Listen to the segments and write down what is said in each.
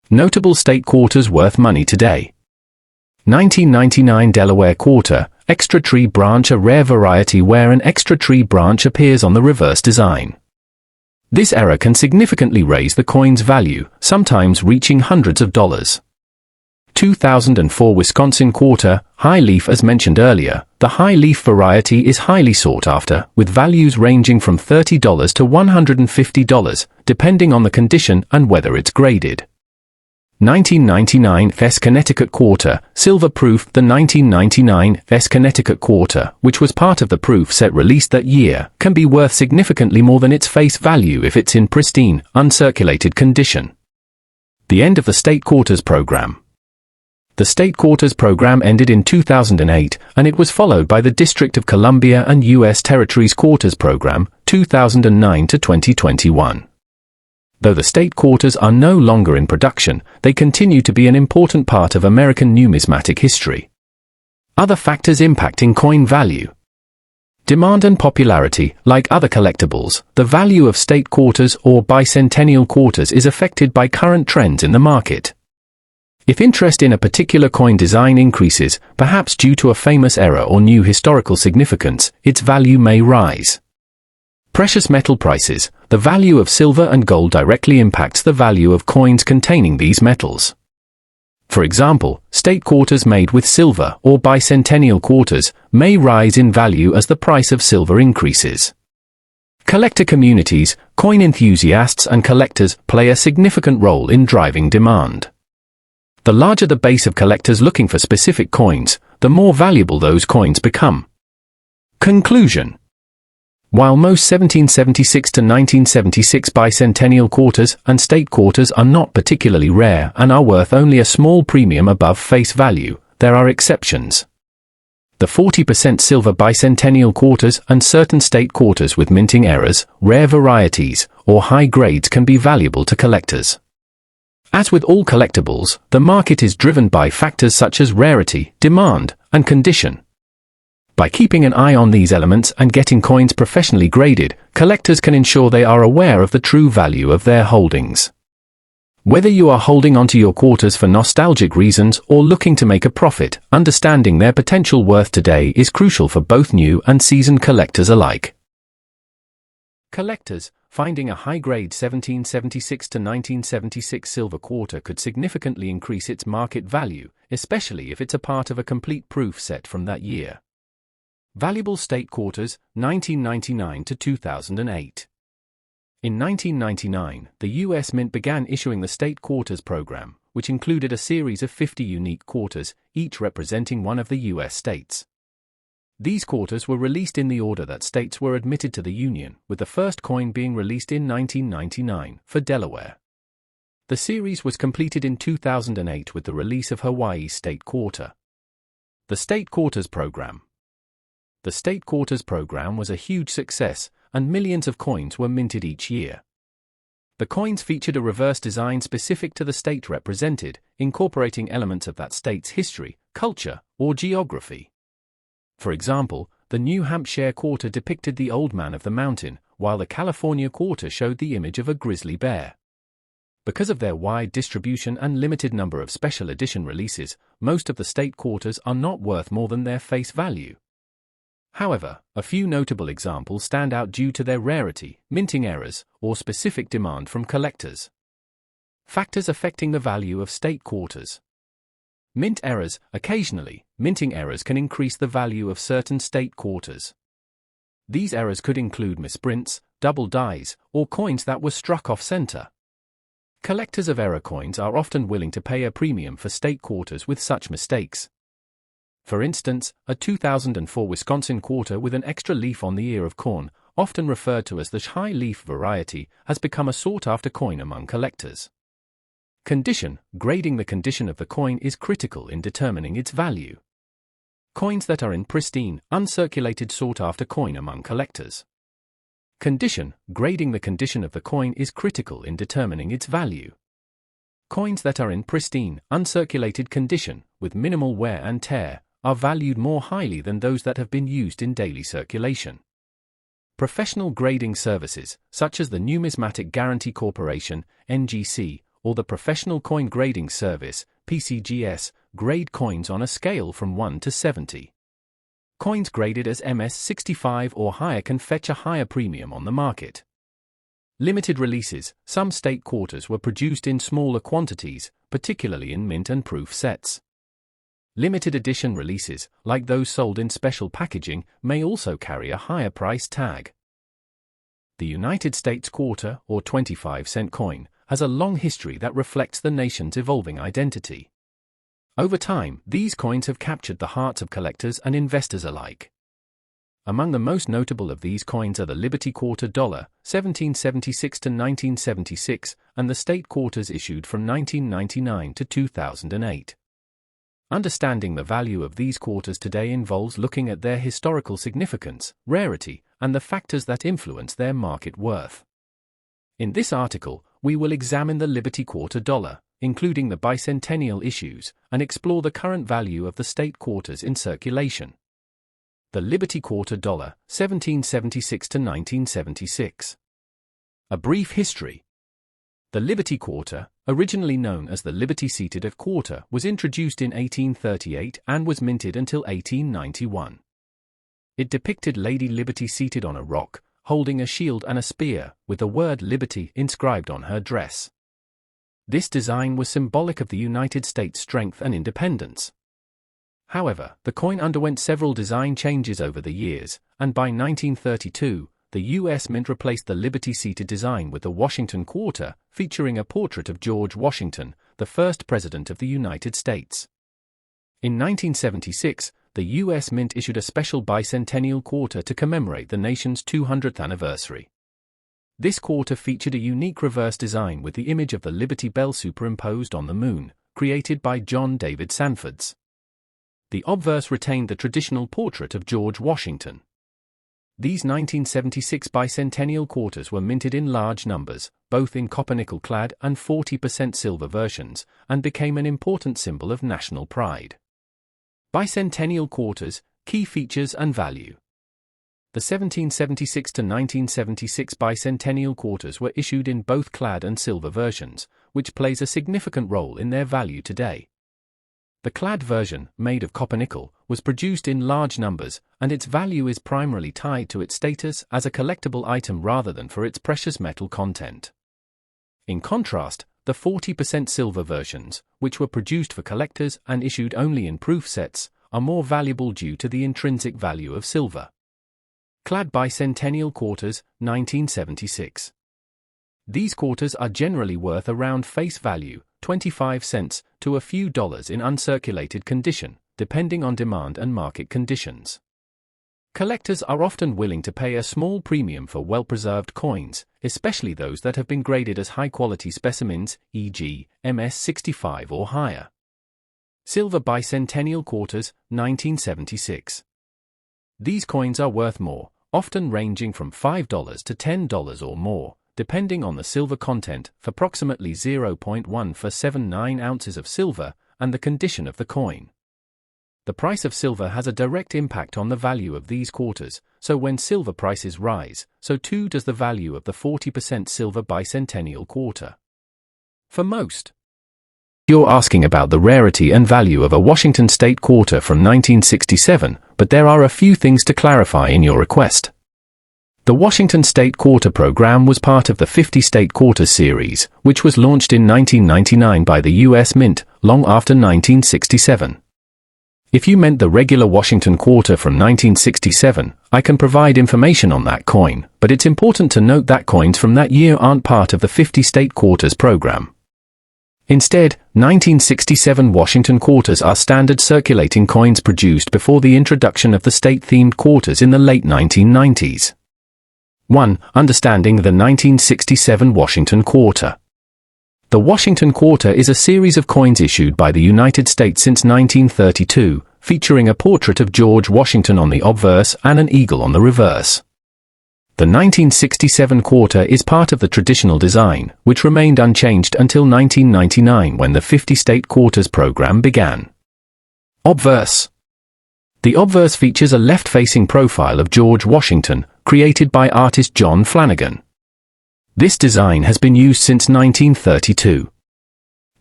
Notable state quarters worth money today. 1999 Delaware quarter, extra tree branch, a rare variety where an extra tree branch appears on the reverse design. This error can significantly raise the coin's value, sometimes reaching hundreds of dollars. 2004 Wisconsin quarter, high leaf. As mentioned earlier, the high leaf variety is highly sought after, with values ranging from $30 to $150, depending on the condition and whether it's graded. 1999 Fes Connecticut quarter, silver proof. The 1999 Fes Connecticut quarter, which was part of the proof set released that year, can be worth significantly more than its face value if it's in pristine, uncirculated condition. The end of the state quarters program. The state quarters program ended in 2008, and it was followed by the District of Columbia and U.S. Territories quarters program, 2009 to 2021. Though the state quarters are no longer in production, they continue to be an important part of American numismatic history. Other factors impacting coin value. Demand and popularity. Like other collectibles, the value of state quarters or bicentennial quarters is affected by current trends in the market. If interest in a particular coin design increases, perhaps due to a famous error or new historical significance, its value may rise. Precious metal prices. The value of silver and gold directly impacts the value of coins containing these metals. For example, state quarters made with silver or bicentennial quarters may rise in value as the price of silver increases. Collector communities. Coin enthusiasts and collectors play a significant role in driving demand. The larger the base of collectors looking for specific coins, the more valuable those coins become. Conclusion. While most 1776 to 1976 bicentennial quarters and state quarters are not particularly rare and are worth only a small premium above face value, there are exceptions. The 40% silver bicentennial quarters and certain state quarters with minting errors, rare varieties, or high grades can be valuable to collectors. As with all collectibles, the market is driven by factors such as rarity, demand, and condition. By keeping an eye on these elements and getting coins professionally graded, collectors can ensure they are aware of the true value of their holdings. Whether you are holding onto your quarters for nostalgic reasons or looking to make a profit, understanding their potential worth today is crucial for both new and seasoned collectors alike. Collectors. Finding a high-grade 1776 to 1976 silver quarter could significantly increase its market value, especially if it's a part of a complete proof set from that year. Valuable state quarters, 1999 to 2008. In 1999, the U.S. Mint began issuing the state quarters program, which included a series of 50 unique quarters, each representing one of the U.S. states. These quarters were released in the order that states were admitted to the Union, with the first coin being released in 1999 for Delaware. The series was completed in 2008 with the release of Hawaii's state quarter. The state quarters program. The state quarters program was a huge success, and millions of coins were minted each year. The coins featured a reverse design specific to the state represented, incorporating elements of that state's history, culture, or geography. For example, the New Hampshire quarter depicted the Old Man of the Mountain, while the California quarter showed the image of a grizzly bear. Because of their wide distribution and limited number of special edition releases, most of the state quarters are not worth more than their face value. However, a few notable examples stand out due to their rarity, minting errors, or specific demand from collectors. Factors affecting the value of state quarters. Mint errors. Occasionally, minting errors can increase the value of certain state quarters. These errors could include misprints, double dies, or coins that were struck off-center. Collectors of error coins are often willing to pay a premium for state quarters with such mistakes. For instance, a 2004 Wisconsin quarter with an extra leaf on the ear of corn, often referred to as the high leaf variety, has become a sought-after coin among collectors. Condition. Grading the condition of the coin is critical in determining its value. Coins that are in pristine, uncirculated sought-after coin among collectors. Condition. Grading the condition of the coin is critical in determining its value. Coins that are in pristine, uncirculated condition, with minimal wear and tear, are valued more highly than those that have been used in daily circulation. Professional grading services, such as the Numismatic Guarantee Corporation, NGC, or the Professional Coin Grading Service, PCGS, grade coins on a scale from 1 to 70. Coins graded as MS-65 or higher can fetch a higher premium on the market. Limited releases. Some state quarters were produced in smaller quantities, particularly in mint and proof sets. Limited edition releases, like those sold in special packaging, may also carry a higher price tag. The United States quarter, or 25-cent coin, has a long history that reflects the nation's evolving identity. Over time, these coins have captured the hearts of collectors and investors alike. Among the most notable of these coins are the Liberty Quarter Dollar, 1776 to 1976, and the state quarters issued from 1999 to 2008. Understanding the value of these quarters today involves looking at their historical significance, rarity, and the factors that influence their market worth. In this article, we will examine the Liberty Quarter Dollar, including the bicentennial issues, and explore the current value of the state quarters in circulation. The Liberty Quarter Dollar, 1776 to 1976. A brief history. The Liberty Quarter, originally known as the Liberty Seated at Quarter, was introduced in 1838 and was minted until 1891. It depicted Lady Liberty seated on a rock, holding a shield and a spear, with the word Liberty inscribed on her dress. This design was symbolic of the United States' strength and independence. However, the coin underwent several design changes over the years, and by 1932, the U.S. Mint replaced the Liberty-seated design with the Washington Quarter, featuring a portrait of George Washington, the first President of the United States. In 1976, the U.S. Mint issued a special bicentennial quarter to commemorate the nation's 200th anniversary. This quarter featured a unique reverse design with the image of the Liberty Bell superimposed on the moon, created by John David Sanfords. The obverse retained the traditional portrait of George Washington. These 1976 bicentennial quarters were minted in large numbers, both in copper-nickel clad and 40% silver versions, and became an important symbol of national pride. Bicentennial quarters, key features and value. The 1776 to 1976 bicentennial quarters were issued in both clad and silver versions, which plays a significant role in their value today. The clad version, made of copper-nickel, was produced in large numbers, and its value is primarily tied to its status as a collectible item rather than for its precious metal content. In contrast, the 40% silver versions, which were produced for collectors and issued only in proof sets, are more valuable due to the intrinsic value of silver. Clad bicentennial quarters, 1976. These quarters are generally worth around face value, 25 cents, to a few dollars in uncirculated condition, depending on demand and market conditions. Collectors are often willing to pay a small premium for well-preserved coins, especially those that have been graded as high-quality specimens, e.g., MS-65 or higher. Silver bicentennial quarters, 1976. These coins are worth more, often ranging from $5 to $10 or more, depending on the silver content, for approximately 0.1479 ounces of silver, and the condition of the coin. The price of silver has a direct impact on the value of these quarters, so when silver prices rise, so too does the value of the 40% silver bicentennial quarter. For most, you're asking about the rarity and value of a Washington State quarter from 1967, but there are a few things to clarify in your request. The Washington State Quarter program was part of the 50 State Quarters series, which was launched in 1999 by the U.S. Mint, long after 1967. If you meant the regular Washington Quarter from 1967, I can provide information on that coin, but it's important to note that coins from that year aren't part of the 50 State Quarters program. Instead, 1967 Washington quarters are standard circulating coins produced before the introduction of the state-themed quarters in the late 1990s. 1. Understanding the 1967 Washington Quarter. The Washington Quarter is a series of coins issued by the United States since 1932, featuring a portrait of George Washington on the obverse and an eagle on the reverse. The 1967 quarter is part of the traditional design, which remained unchanged until 1999 when the 50 State Quarters program began. Obverse. The obverse features a left-facing profile of George Washington, created by artist John Flanagan. This design has been used since 1932.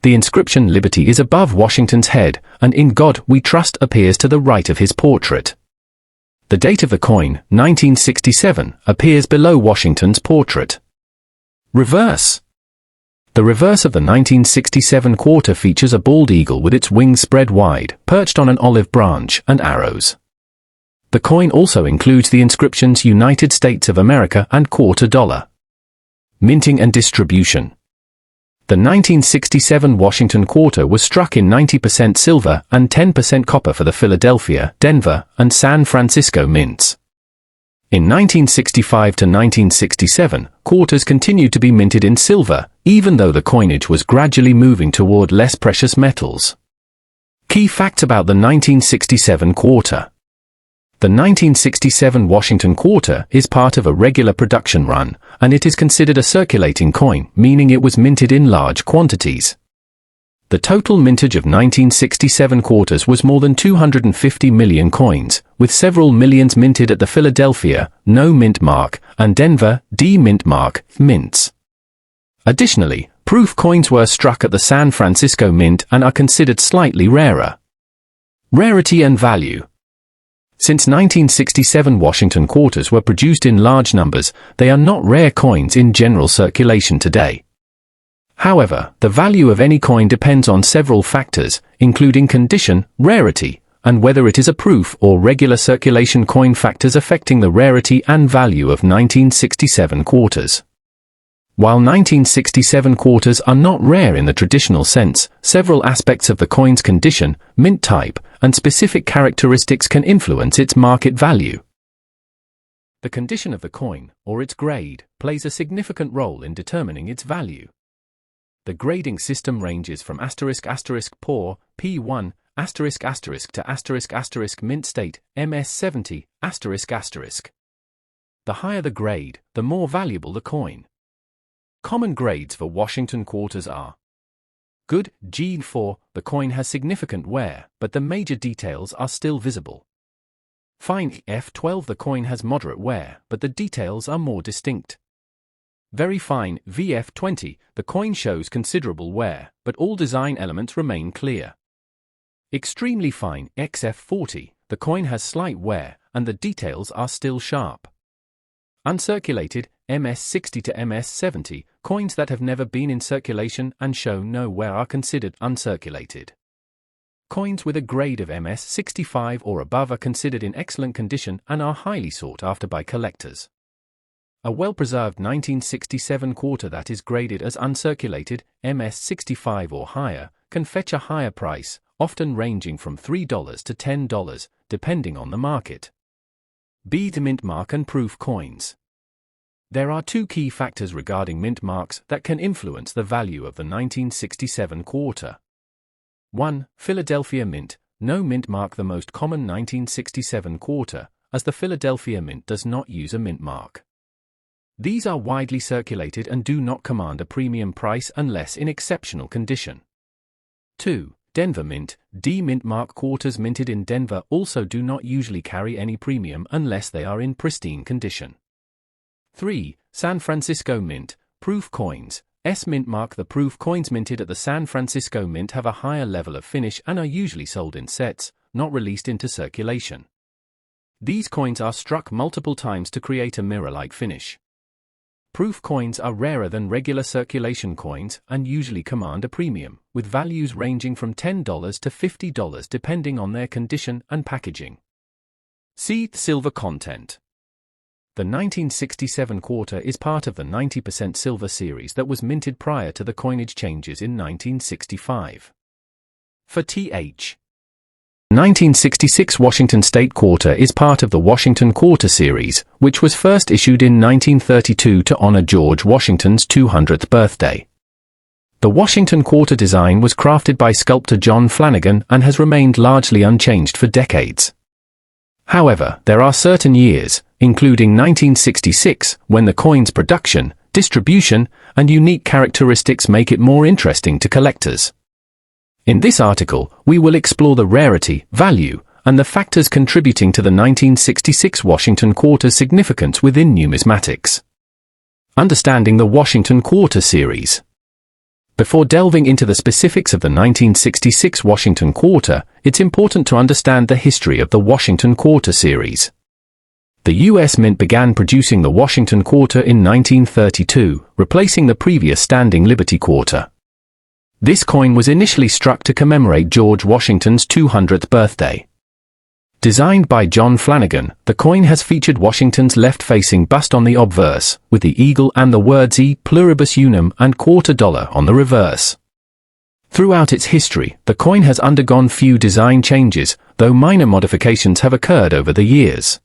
The inscription "Liberty" is above Washington's head, and "In God We Trust" appears to the right of his portrait. The date of the coin, 1967, appears below Washington's portrait. Reverse. The reverse of the 1967 quarter features a bald eagle with its wings spread wide, perched on an olive branch, and arrows. The coin also includes the inscriptions "United States of America" and "Quarter Dollar." Minting and distribution. The 1967 Washington quarter was struck in 90% silver and 10% copper for the Philadelphia, Denver, and San Francisco mints. In 1965 to 1967, quarters continued to be minted in silver, even though the coinage was gradually moving toward less precious metals. Key facts about the 1967 quarter. The 1967 Washington quarter is part of a regular production run, and it is considered a circulating coin, meaning it was minted in large quantities. The total mintage of 1967 quarters was more than 250 million coins, with several millions minted at the Philadelphia, no mint mark, and Denver, D mint mark, mints. Additionally, proof coins were struck at the San Francisco Mint and are considered slightly rarer. Rarity and value. Since 1967 Washington quarters were produced in large numbers, they are not rare coins in general circulation today. However, the value of any coin depends on several factors, including condition, rarity, and whether it is a proof or regular circulation coin, factors affecting the rarity and value of 1967 quarters. While 1967 quarters are not rare in the traditional sense, several aspects of the coin's condition, mint type, and specific characteristics can influence its market value. The condition of the coin, or its grade, plays a significant role in determining its value. The grading system ranges from *** poor, P1, *** to mint state, MS70, ***. The higher the grade, the more valuable the coin. Common grades for Washington quarters are: good, G4, the coin has significant wear, but the major details are still visible. Fine, F12, the coin has moderate wear, but the details are more distinct. Very fine, VF20, the coin shows considerable wear, but all design elements remain clear. Extremely fine, XF40, the coin has slight wear, and the details are still sharp. Uncirculated, MS60 to MS70, coins that have never been in circulation and show no wear are considered uncirculated. Coins with a grade of MS65 or above are considered in excellent condition and are highly sought after by collectors. A well-preserved 1967 quarter that is graded as uncirculated, MS65 or higher, can fetch a higher price, often ranging from $3 to $10, depending on the market. B. The mint mark and proof coins. There are two key factors regarding mint marks that can influence the value of the 1967 quarter. 1. Philadelphia Mint, no mint mark, the most common 1967 quarter, as the Philadelphia Mint does not use a mint mark. These are widely circulated and do not command a premium price unless in exceptional condition. 2. Denver Mint, D mint mark quarters minted in Denver also do not usually carry any premium unless they are in pristine condition. 3. San Francisco Mint, proof coins, S mint mark. The proof coins minted at the San Francisco Mint have a higher level of finish and are usually sold in sets, not released into circulation. These coins are struck multiple times to create a mirror-like finish. Proof coins are rarer than regular circulation coins and usually command a premium, with values ranging from $10 to $50 depending on their condition and packaging. C. Silver content. The 1967 quarter is part of the 90% silver series that was minted prior to the coinage changes in 1965. For Th. 1966 Washington State Quarter is part of the Washington Quarter series, which was first issued in 1932 to honor George Washington's 200th birthday. The Washington Quarter design was crafted by sculptor John Flanagan and has remained largely unchanged for decades. However, there are certain years, including 1966, when the coin's production, distribution, and unique characteristics make it more interesting to collectors. In this article, we will explore the rarity, value, and the factors contributing to the 1966 Washington Quarter's significance within numismatics. Understanding the Washington Quarter series. Before delving into the specifics of the 1966 Washington Quarter, it's important to understand the history of the Washington Quarter series. The U.S. Mint began producing the Washington Quarter in 1932, replacing the previous standing Liberty Quarter. This coin was initially struck to commemorate George Washington's 200th birthday. Designed by John Flanagan, the coin has featured Washington's left-facing bust on the obverse, with the eagle and the words E pluribus unum and $quarter on the reverse. Throughout its history, the coin has undergone few design changes, though minor modifications have occurred over the years.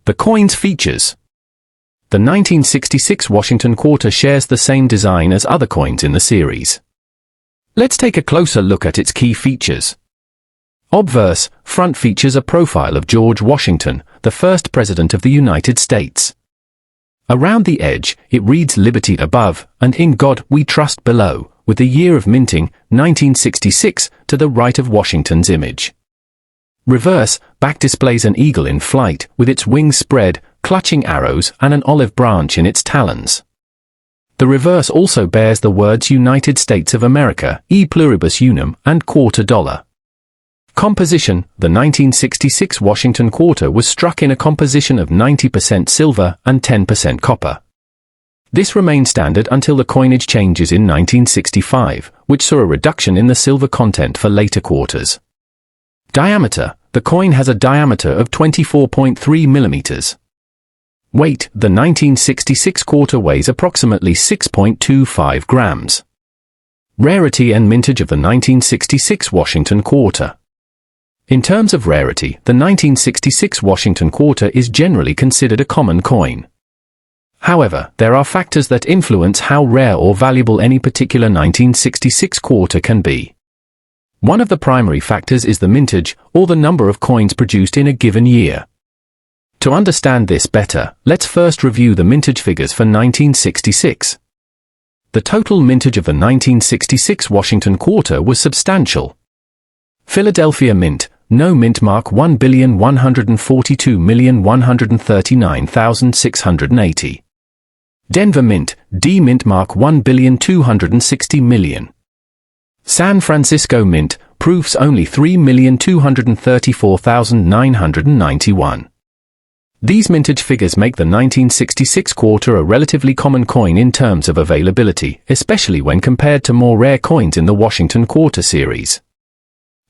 The coin's features. The 1966 Washington Quarter shares the same design as other coins in the series. Let's take a closer look at its key features. Obverse, front features a profile of George Washington, the first President of the United States. Around the edge, it reads Liberty above, and In God We Trust below, with the year of minting, 1966, to the right of Washington's image. Reverse, back displays an eagle in flight, with its wings spread, clutching arrows and an olive branch in its talons. The reverse also bears the words United States of America, E pluribus unum, and $quarter. Composition. The 1966 Washington Quarter was struck in a composition of 90% silver and 10% copper. This remained standard until the coinage changes in 1965, which saw a reduction in the silver content for later quarters. Diameter. The coin has a diameter of 24.3 millimeters. Weight. The 1966 Quarter weighs approximately 6.25 grams. Rarity and mintage of the 1966 Washington Quarter. In terms of rarity, the 1966 Washington Quarter is generally considered a common coin. However, there are factors that influence how rare or valuable any particular 1966 quarter can be. One of the primary factors is the mintage, or the number of coins produced in a given year. To understand this better, let's first review the mintage figures for 1966. The total mintage of the 1966 Washington Quarter was substantial. Philadelphia Mint, no mint mark 1,142,139,680. Denver Mint, D mint mark 1,260,000,000. San Francisco Mint, proofs only 3,234,991. These mintage figures make the 1966 Quarter a relatively common coin in terms of availability, especially when compared to more rare coins in the Washington Quarter series.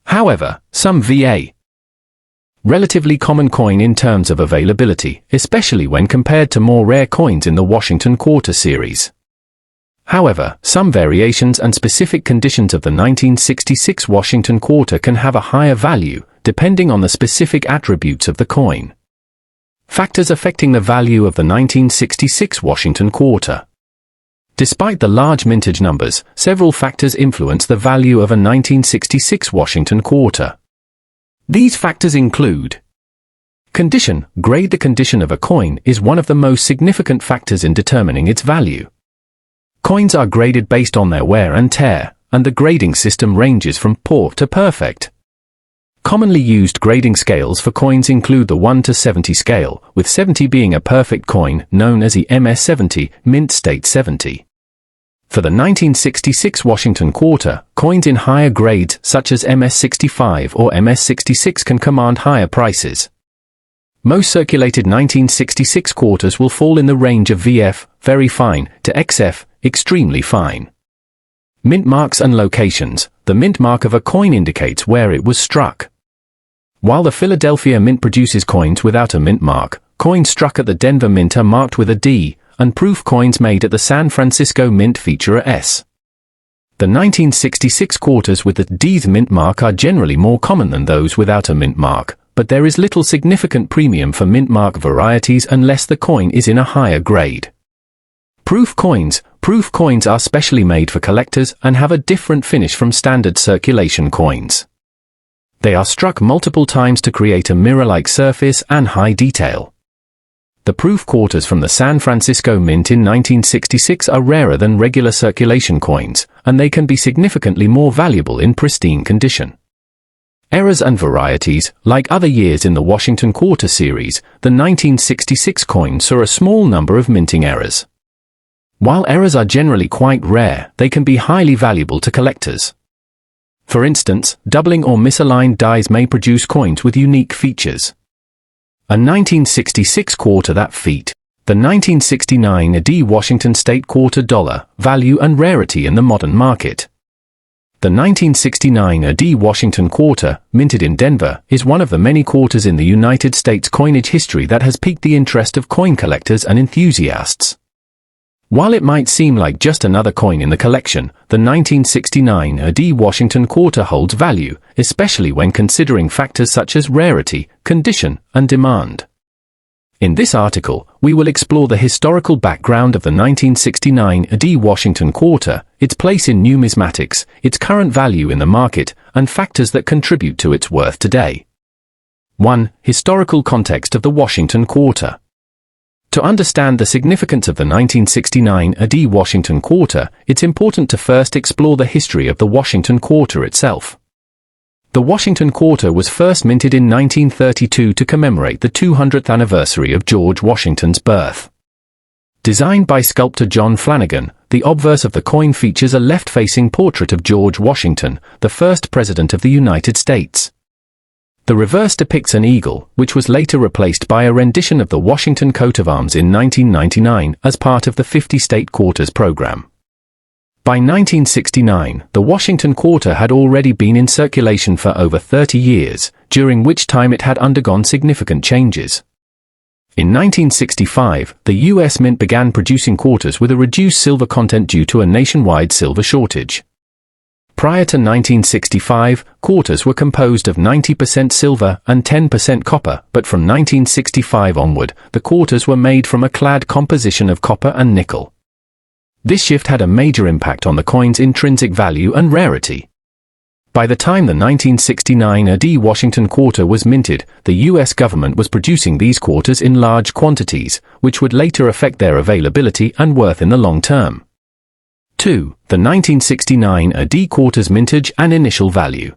However, some VA. Relatively common coin in terms of availability, especially when compared to more rare coins in the Washington Quarter series. However, some variations and specific conditions of the 1966 Washington Quarter can have a higher value, depending on the specific attributes of the coin. Factors affecting the value of the 1966 Washington Quarter. Despite the large mintage numbers, several factors influence the value of a 1966 Washington Quarter. These factors include condition. Grade. The condition of a coin is one of the most significant factors in determining its value. Coins are graded based on their wear and tear, and the grading system ranges from poor to perfect. Commonly used grading scales for coins include the 1 to 70 scale, with 70 being a perfect coin, known as the MS-70, Mint State 70. For the 1966 Washington Quarter, coins in higher grades such as MS-65 or MS-66 can command higher prices. Most circulated 1966 quarters will fall in the range of VF, very fine, to XF, extremely fine. Mint marks and locations. The mint mark of a coin indicates where it was struck. While the Philadelphia Mint produces coins without a mint mark, coins struck at the Denver Mint are marked with a D, and proof coins made at the San Francisco Mint feature a S. The 1966 quarters with the D's mint mark are generally more common than those without a mint mark, but there is little significant premium for mint mark varieties unless the coin is in a higher grade. Proof coins. Proof coins are specially made for collectors and have a different finish from standard circulation coins. They are struck multiple times to create a mirror-like surface and high detail. The proof quarters from the San Francisco Mint in 1966 are rarer than regular circulation coins, and they can be significantly more valuable in pristine condition. Errors and varieties. Like other years in the Washington Quarter series, the 1966 coin saw a small number of minting errors. While errors are generally quite rare, they can be highly valuable to collectors. For instance, doubling or misaligned dies may produce coins with unique features. A 1966 quarter that feat. The 1969 AD Washington State quarter dollar, value and rarity in the modern market. The 1969 AD Washington quarter, minted in Denver, is one of the many quarters in the United States coinage history that has piqued the interest of coin collectors and enthusiasts. While it might seem like just another coin in the collection, the 1969 AD Washington quarter holds value, especially when considering factors such as rarity, condition, and demand. In this article, we will explore the historical background of the 1969 AD Washington quarter, its place in numismatics, its current value in the market, and factors that contribute to its worth today. 1. Historical context of the Washington quarter. To understand the significance of the 1969 AD Washington quarter, it's important to first explore the history of the Washington quarter itself. The Washington quarter was first minted in 1932 to commemorate the 200th anniversary of George Washington's birth. Designed by sculptor John Flanagan, the obverse of the coin features a left-facing portrait of George Washington, the first president of the United States. The reverse depicts an eagle, which was later replaced by a rendition of the Washington coat of arms in 1999 as part of the 50-state quarters program. By 1969, the Washington quarter had already been in circulation for over 30 years, during which time it had undergone significant changes. In 1965, the U.S. Mint began producing quarters with a reduced silver content due to a nationwide silver shortage. Prior to 1965, quarters were composed of 90% silver and 10% copper, but from 1965 onward, the quarters were made from a clad composition of copper and nickel. This shift had a major impact on the coin's intrinsic value and rarity. By the time the 1969 AD Washington quarter was minted, the U.S. government was producing these quarters in large quantities, which would later affect their availability and worth in the long term. 2. The 1969 AD quarter's mintage and initial value.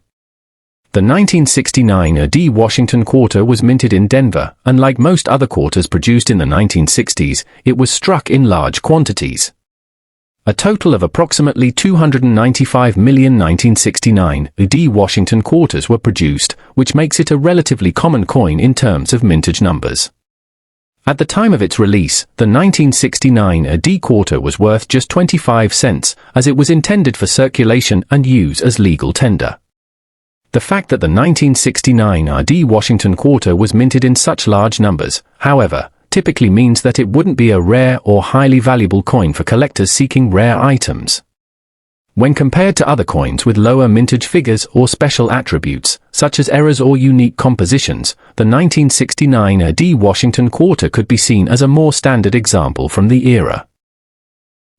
The 1969 AD Washington quarter was minted in Denver, and like most other quarters produced in the 1960s, it was struck in large quantities. A total of approximately 295 million 1969 AD Washington quarters were produced, which makes it a relatively common coin in terms of mintage numbers. At the time of its release, the 1969 AD quarter was worth just 25 cents, as it was intended for circulation and use as legal tender. The fact that the 1969 AD Washington quarter was minted in such large numbers, however, typically means that it wouldn't be a rare or highly valuable coin for collectors seeking rare items. When compared to other coins with lower mintage figures or special attributes, such as errors or unique compositions, the 1969 AD Washington quarter could be seen as a more standard example from the era.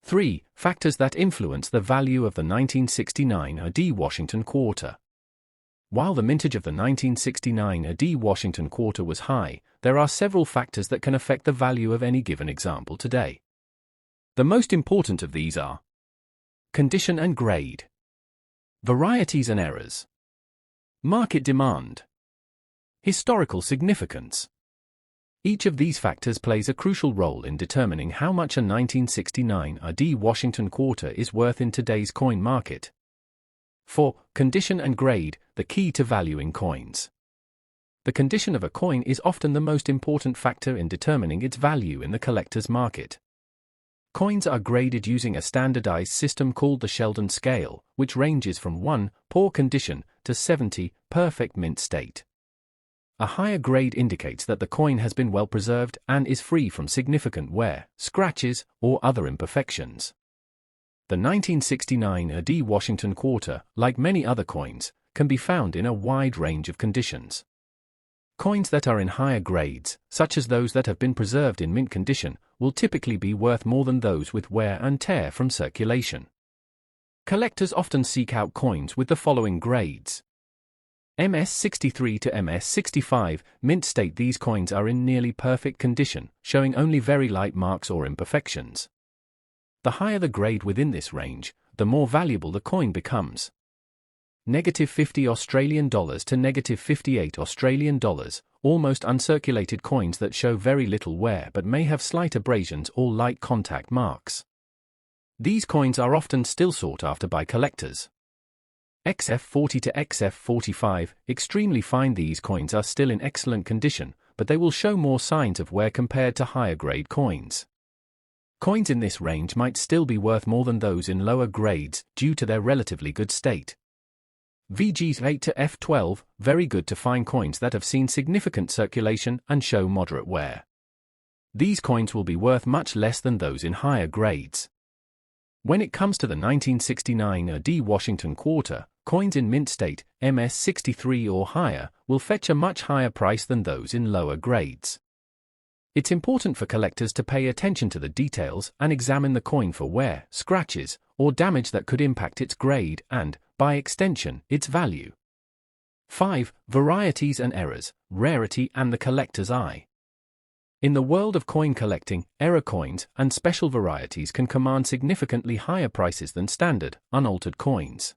3. Factors that influence the value of the 1969 AD Washington quarter. While the mintage of the 1969 AD Washington quarter was high, there are several factors that can affect the value of any given example today. The most important of these are condition and grade, varieties and errors, market demand, historical significance. Each of these factors plays a crucial role in determining how much a 1969 AD Washington quarter is worth in today's coin market. 4. Condition and grade, the key to valuing coins. The condition of a coin is often the most important factor in determining its value in the collector's market. Coins are graded using a standardized system called the Sheldon scale, which ranges from 1, poor condition, to 70, perfect mint state. A higher grade indicates that the coin has been well preserved and is free from significant wear, scratches, or other imperfections. The 1969 AD Washington quarter, like many other coins, can be found in a wide range of conditions. Coins that are in higher grades, such as those that have been preserved in mint condition, will typically be worth more than those with wear and tear from circulation. Collectors often seek out coins with the following grades. MS63 to MS65, mint state. These coins are in nearly perfect condition, showing only very light marks or imperfections. The higher the grade within this range, the more valuable the coin becomes. -50 Australian dollars to -58 Australian dollars, almost uncirculated coins that show very little wear but may have slight abrasions or light contact marks. These coins are often still sought after by collectors. XF40 to XF45, extremely fine. These coins are still in excellent condition, but they will show more signs of wear compared to higher grade coins. Coins in this range might still be worth more than those in lower grades due to their relatively good state. VGs 8 to F12, very good to fine coins that have seen significant circulation and show moderate wear. These coins will be worth much less than those in higher grades. When it comes to the 1969 AD Washington quarter, coins in mint state, MS63 or higher, will fetch a much higher price than those in lower grades. It's important for collectors to pay attention to the details and examine the coin for wear, scratches, or damage that could impact its grade and, by extension, its value. 5. Varieties and errors, rarity and the collector's eye. In the world of coin collecting, error coins and special varieties can command significantly higher prices than standard, unaltered coins.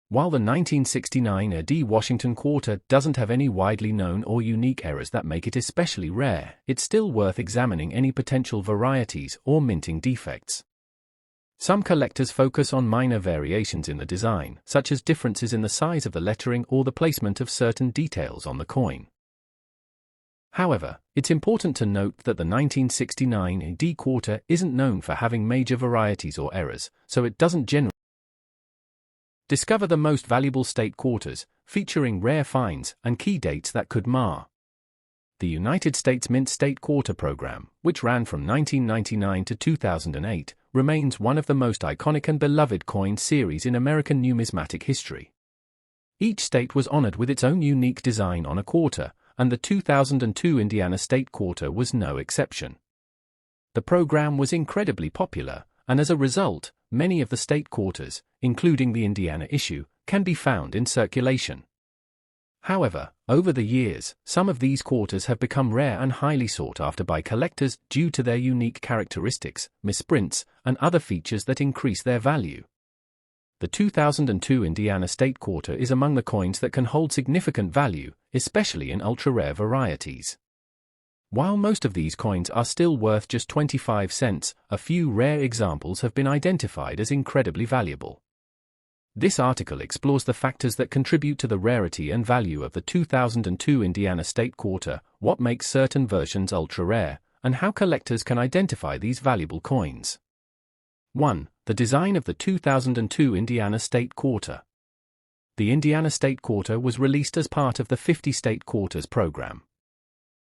While the 1969 AD Washington quarter doesn't have any widely known or unique errors that make it especially rare, it's still worth examining any potential varieties or minting defects. Some collectors focus on minor variations in the design, such as differences in the size of the lettering or the placement of certain details on the coin. However, it's important to note that the 1969 AD quarter isn't known for having major varieties or errors, so it doesn't generally. Discover the most valuable state quarters, featuring rare finds and key dates that could mar. The United States Mint State Quarter Program, which ran from 1999 to 2008, remains one of the most iconic and beloved coin series in American numismatic history. Each state was honored with its own unique design on a quarter, and the 2002 Indiana State Quarter was no exception. The program was incredibly popular, and as a result, many of the state quarters, including the Indiana issue, can be found in circulation. However, over the years, some of these quarters have become rare and highly sought after by collectors due to their unique characteristics, misprints, and other features that increase their value. The 2002 Indiana State Quarter is among the coins that can hold significant value, especially in ultra-rare varieties. While most of these coins are still worth just 25 cents, a few rare examples have been identified as incredibly valuable. This article explores the factors that contribute to the rarity and value of the 2002 Indiana State Quarter, what makes certain versions ultra-rare, and how collectors can identify these valuable coins. 1. The design of the 2002 Indiana State Quarter. The Indiana State Quarter was released as part of the 50 State Quarters program.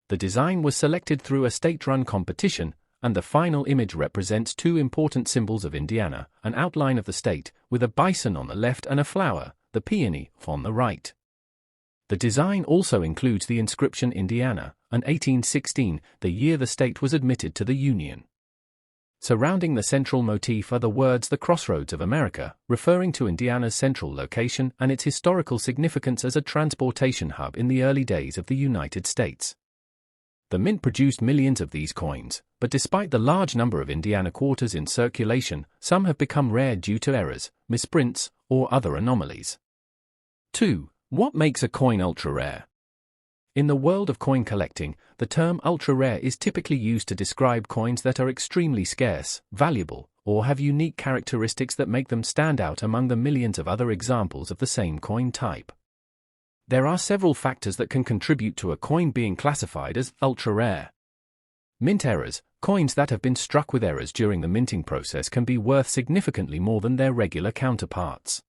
The design was selected through a state-run competition, and the final image represents two important symbols of Indiana, an outline of the state, with a bison on the left and a flower, the peony, on the right. The design also includes the inscription Indiana, and 1816, the year the state was admitted to the Union. Surrounding the central motif are the words "the crossroads of America," referring to Indiana's central location and its historical significance as a transportation hub in the early days of the United States. The mint produced millions of these coins, but despite the large number of Indiana quarters in circulation, some have become rare due to errors, misprints, or other anomalies. 2. What makes a coin ultra-rare? In the world of coin collecting, the term ultra-rare is typically used to describe coins that are extremely scarce, valuable, or have unique characteristics that make them stand out among the millions of other examples of the same coin type. There are several factors that can contribute to a coin being classified as ultra-rare. Mint errors. Coins that have been struck with errors during the minting process can be worth significantly more than their regular counterparts.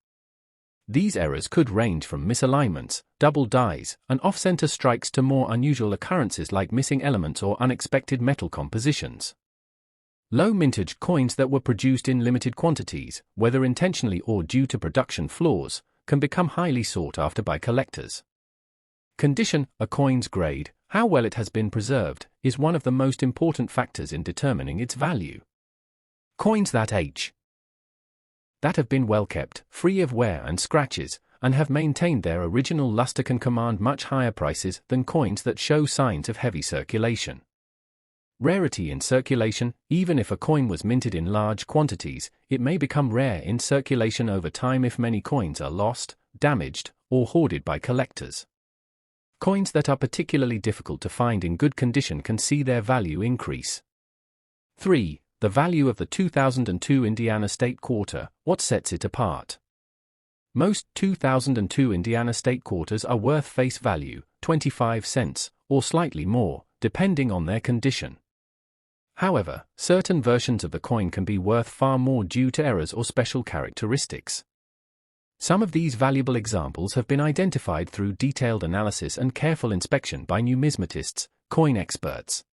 These errors could range from misalignments, double dies, and off-center strikes to more unusual occurrences like missing elements or unexpected metal compositions. Low mintage. Coins that were produced in limited quantities, whether intentionally or due to production flaws, can become highly sought after by collectors. Condition. A coin's grade, how well it has been preserved, is one of the most important factors in determining its value. Coins that have been well kept, free of wear and scratches, and have maintained their original luster can command much higher prices than coins that show signs of heavy circulation. Rarity in circulation. Even if a coin was minted in large quantities, it may become rare in circulation over time if many coins are lost, damaged, or hoarded by collectors. Coins that are particularly difficult to find in good condition can see their value increase. 3. The value of the 2002 Indiana State Quarter, what sets it apart? Most 2002 Indiana State Quarters are worth face value, 25 cents, or slightly more, depending on their condition. However, certain versions of the coin can be worth far more due to errors or special characteristics. Some of these valuable examples have been identified through detailed analysis and careful inspection by numismatists, coin experts.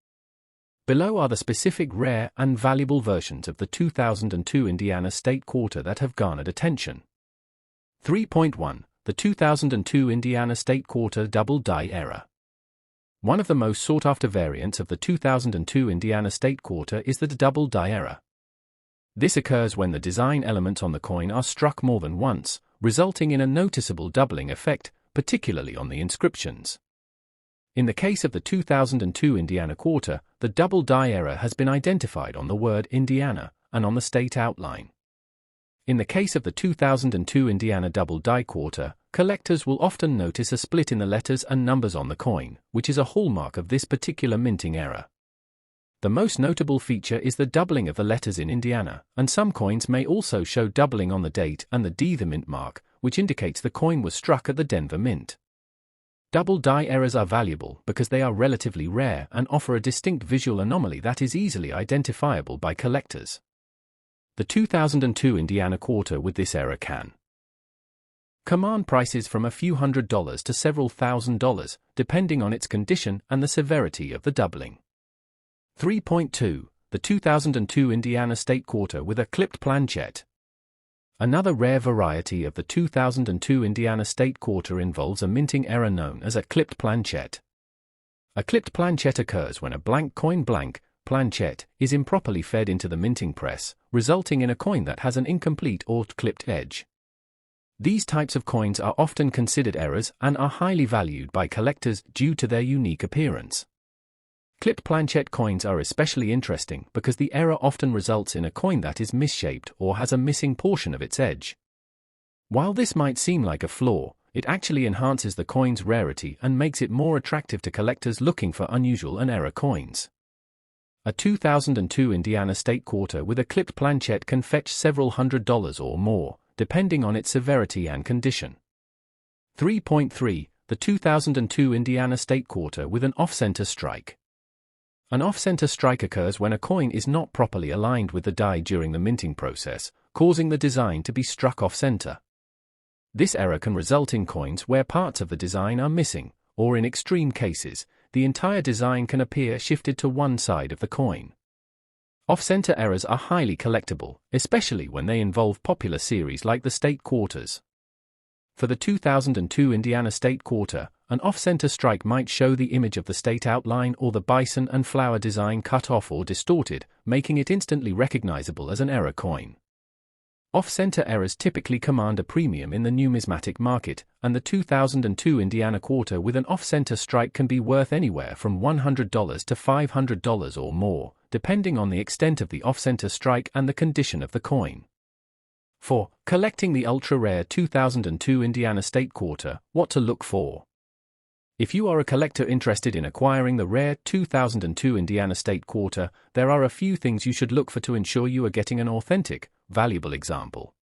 Below are the specific rare and valuable versions of the 2002 Indiana State Quarter that have garnered attention. 3.1. The 2002 Indiana State Quarter Double Die Error. One of the most sought-after variants of the 2002 Indiana State Quarter is the double die error. This occurs when the design elements on the coin are struck more than once, resulting in a noticeable doubling effect, particularly on the inscriptions. In the case of the 2002 Indiana Quarter, the double die error has been identified on the word Indiana and on the state outline. In the case of the 2002 Indiana Double Die Quarter, collectors will often notice a split in the letters and numbers on the coin, which is a hallmark of this particular minting error. The most notable feature is the doubling of the letters in Indiana, and some coins may also show doubling on the date and the D, the mint mark, which indicates the coin was struck at the Denver Mint. Double die errors are valuable because they are relatively rare and offer a distinct visual anomaly that is easily identifiable by collectors. The 2002 Indiana Quarter with this error can command prices from a few $100s to several $1,000s, depending on its condition and the severity of the doubling. 3.2. The 2002 Indiana State Quarter with a clipped planchette. Another rare variety of the 2002 Indiana State Quarter involves a minting error known as a clipped planchette. A clipped planchette occurs when a blank coin planchette is improperly fed into the minting press, resulting in a coin that has an incomplete or clipped edge. These types of coins are often considered errors and are highly valued by collectors due to their unique appearance. Clipped planchette coins are especially interesting because the error often results in a coin that is misshaped or has a missing portion of its edge. While this might seem like a flaw, it actually enhances the coin's rarity and makes it more attractive to collectors looking for unusual and error coins. A 2002 Indiana State Quarter with a clipped planchette can fetch several $100s or more, depending on its severity and condition. 3.3. The 2002 Indiana State Quarter with an off-center strike. An off-center strike occurs when a coin is not properly aligned with the die during the minting process, causing the design to be struck off-center. This error can result in coins where parts of the design are missing, or in extreme cases, the entire design can appear shifted to one side of the coin. Off-center errors are highly collectible, especially when they involve popular series like the State Quarters. For the 2002 Indiana State Quarter, an off-center strike might show the image of the state outline or the bison and flower design cut off or distorted, making it instantly recognizable as an error coin. Off-center errors typically command a premium in the numismatic market, and the 2002 Indiana Quarter with an off-center strike can be worth anywhere from $100 to $500 or more, depending on the extent of the off-center strike and the condition of the coin. 4. Collecting the ultra-rare 2002 Indiana State Quarter, what to look for. If you are a collector interested in acquiring the rare 2002 Indiana State Quarter, there are a few things you should look for to ensure you are getting an authentic, valuable example.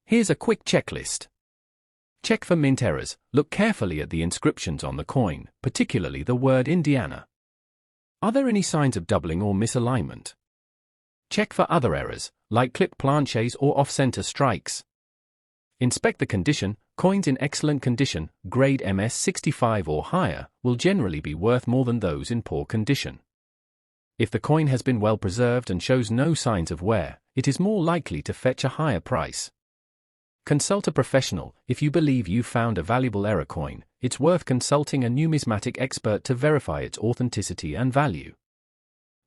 Here's a quick checklist. Check for mint errors. Look carefully at the inscriptions on the coin, particularly the word Indiana. Are there any signs of doubling or misalignment? Check for other errors, like clipped planchets or off-center strikes. Inspect the condition. Coins in excellent condition, grade MS65 or higher, will generally be worth more than those in poor condition. If the coin has been well preserved and shows no signs of wear, it is more likely to fetch a higher price. Consult a professional. If you believe you've found a valuable error coin, it's worth consulting a numismatic expert to verify its authenticity and value.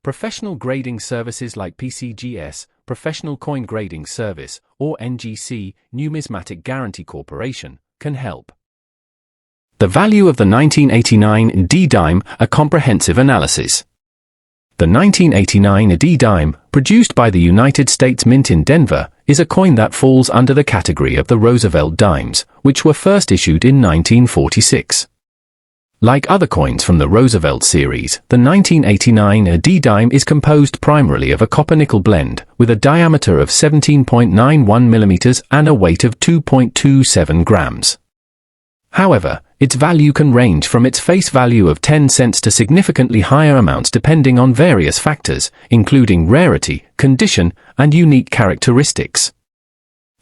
Professional grading services like PCGS, Professional Coin Grading Service, or NGC, Numismatic Guarantee Corporation, can help. The value of the 1989 D-Dime, a comprehensive analysis. The 1989 D-Dime, produced by the United States Mint in Denver, is a coin that falls under the category of the Roosevelt dimes, which were first issued in 1946. Like other coins from the Roosevelt series, the 1989 D-dime is composed primarily of a copper-nickel blend, with a diameter of 17.91 millimeters and a weight of 2.27 grams. However, its value can range from its face value of 10 cents to significantly higher amounts depending on various factors, including rarity, condition, and unique characteristics.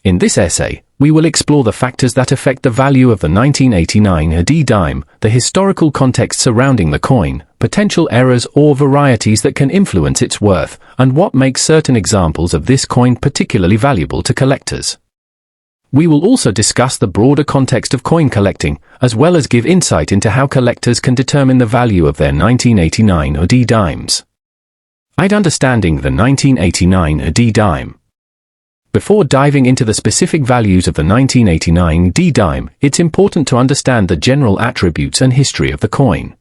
In this essay, we will explore the factors that affect the value of the 1989 D-dime, the historical context surrounding the coin, potential errors or varieties that can influence its worth, and what makes certain examples of this coin particularly valuable to collectors. We will also discuss the broader context of coin collecting, as well as give insight into how collectors can determine the value of their 1989 D-dimes. Understanding the 1989 D-dime. Before diving into the specific values of the 1989 D-dime, it's important to understand the general attributes and history of the coin.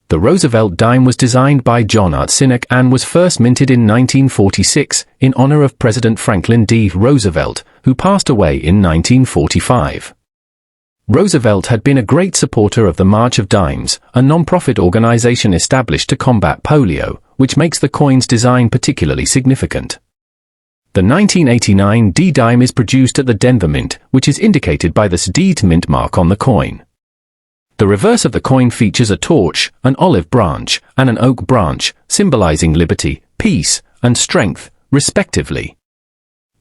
The Roosevelt dime was designed by John Sinek and was first minted in 1946 in honor of President Franklin D. Roosevelt, who passed away in 1945. Roosevelt had been a great supporter of the March of Dimes, a non-profit organization established to combat polio, which makes the coin's design particularly significant. The 1989 D-dime is produced at the Denver Mint, which is indicated by the D mint mark on the coin. The reverse of the coin features a torch, an olive branch, and an oak branch, symbolizing liberty, peace, and strength, respectively.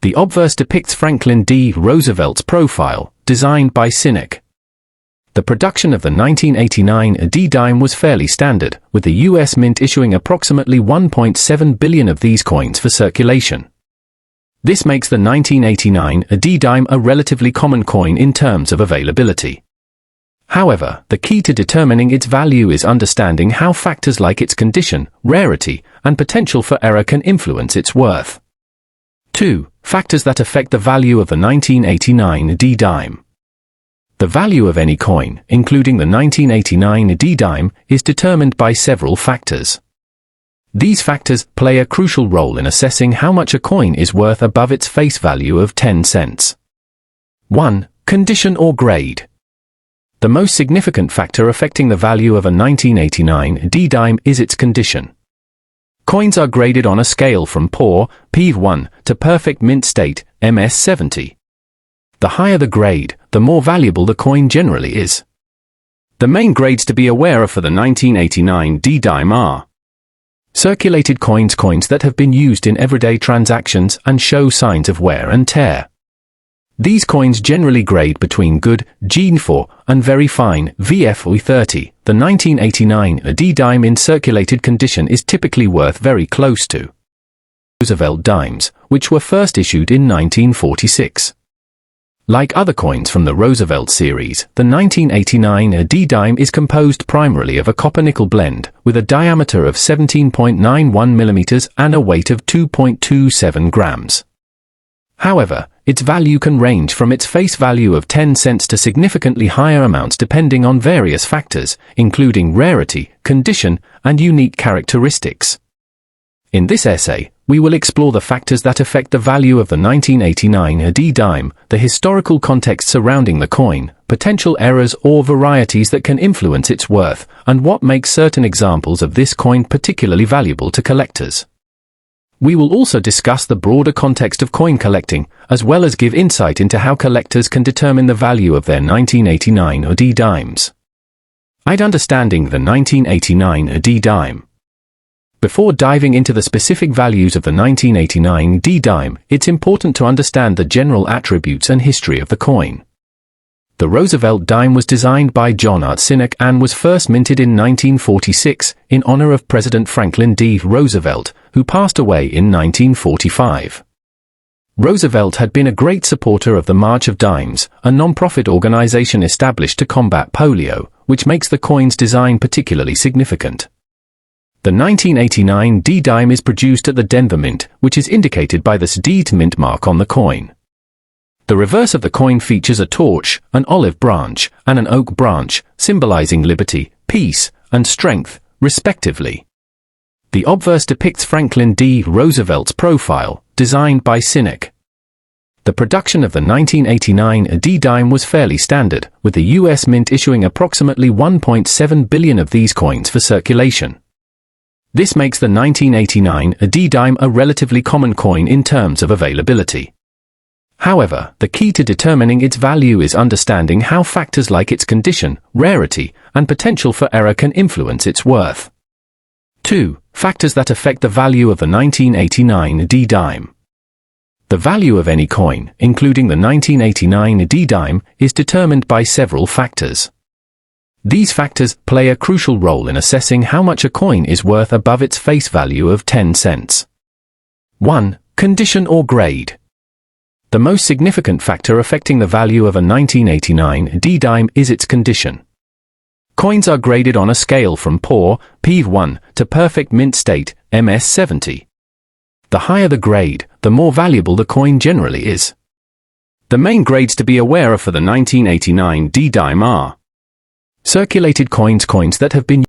The obverse depicts Franklin D. Roosevelt's profile, designed by Sinek. The production of the 1989 D-dime was fairly standard, with the U.S. Mint issuing approximately 1.7 billion of these coins for circulation. This makes the 1989 D-dime a relatively common coin in terms of availability. However, the key to determining its value is understanding how factors like its condition, rarity, and potential for error can influence its worth. 2. Factors that affect the value of the 1989 D-dime. The value of any coin, including the 1989 D-dime, is determined by several factors. These factors play a crucial role in assessing how much a coin is worth above its face value of 10 cents. 1. Condition or grade. The most significant factor affecting the value of a 1989 D-dime is its condition. Coins are graded on a scale from poor, PV1, to perfect mint state, MS70. The higher the grade, the more valuable the coin generally is. The main grades to be aware of for the 1989 D-dime are circulated coins that have been used in everyday transactions and show signs of wear and tear. These coins generally grade between good, G4, and very fine, VF30. The 1989 D-dime in circulated condition is typically worth very close to Roosevelt dimes, which were first issued in 1946. Like other coins from the Roosevelt series, the 1989 D-dime is composed primarily of a copper-nickel blend, with a diameter of 17.91 millimeters and a weight of 2.27 grams. However, its value can range from its face value of 10 cents to significantly higher amounts depending on various factors, including rarity, condition, and unique characteristics. In this essay, we will explore the factors that affect the value of the 1989 D-dime, the historical context surrounding the coin, potential errors or varieties that can influence its worth, and what makes certain examples of this coin particularly valuable to collectors. We will also discuss the broader context of coin collecting, as well as give insight into how collectors can determine the value of their 1989 D-dimes. Understanding the 1989 D-dime. Before diving into the specific values of the 1989 D-dime, it's important to understand the general attributes and history of the coin. The Roosevelt dime was designed by John Sinek and was first minted in 1946 in honor of President Franklin D. Roosevelt, who passed away in 1945. Roosevelt had been a great supporter of the March of Dimes, a non-profit organization established to combat polio, which makes the coin's design particularly significant. The 1989 D-dime is produced at the Denver Mint, which is indicated by the D mint mark on the coin. The reverse of the coin features a torch, an olive branch, and an oak branch, symbolizing liberty, peace, and strength, respectively. The obverse depicts Franklin D. Roosevelt's profile, designed by Sinek. The production of the 1989 D-dime was fairly standard, with the US Mint issuing approximately 1.7 billion of these coins for circulation. This makes the 1989 D-dime a relatively common coin in terms of availability. However, the key to determining its value is understanding how factors like its condition, rarity, and potential for error can influence its worth. 2. Factors that affect the value of the 1989 D-dime. The value of any coin, including the 1989 D-dime, is determined by several factors. These factors play a crucial role in assessing how much a coin is worth above its face value of 10 cents. 1. Condition or grade. The most significant factor affecting the value of a 1989 D-dime is its condition. Coins are graded on a scale from poor, PV1, to perfect mint state, MS70. The higher the grade, the more valuable the coin generally is. The main grades to be aware of for the 1989 D-dime are circulated coins that have been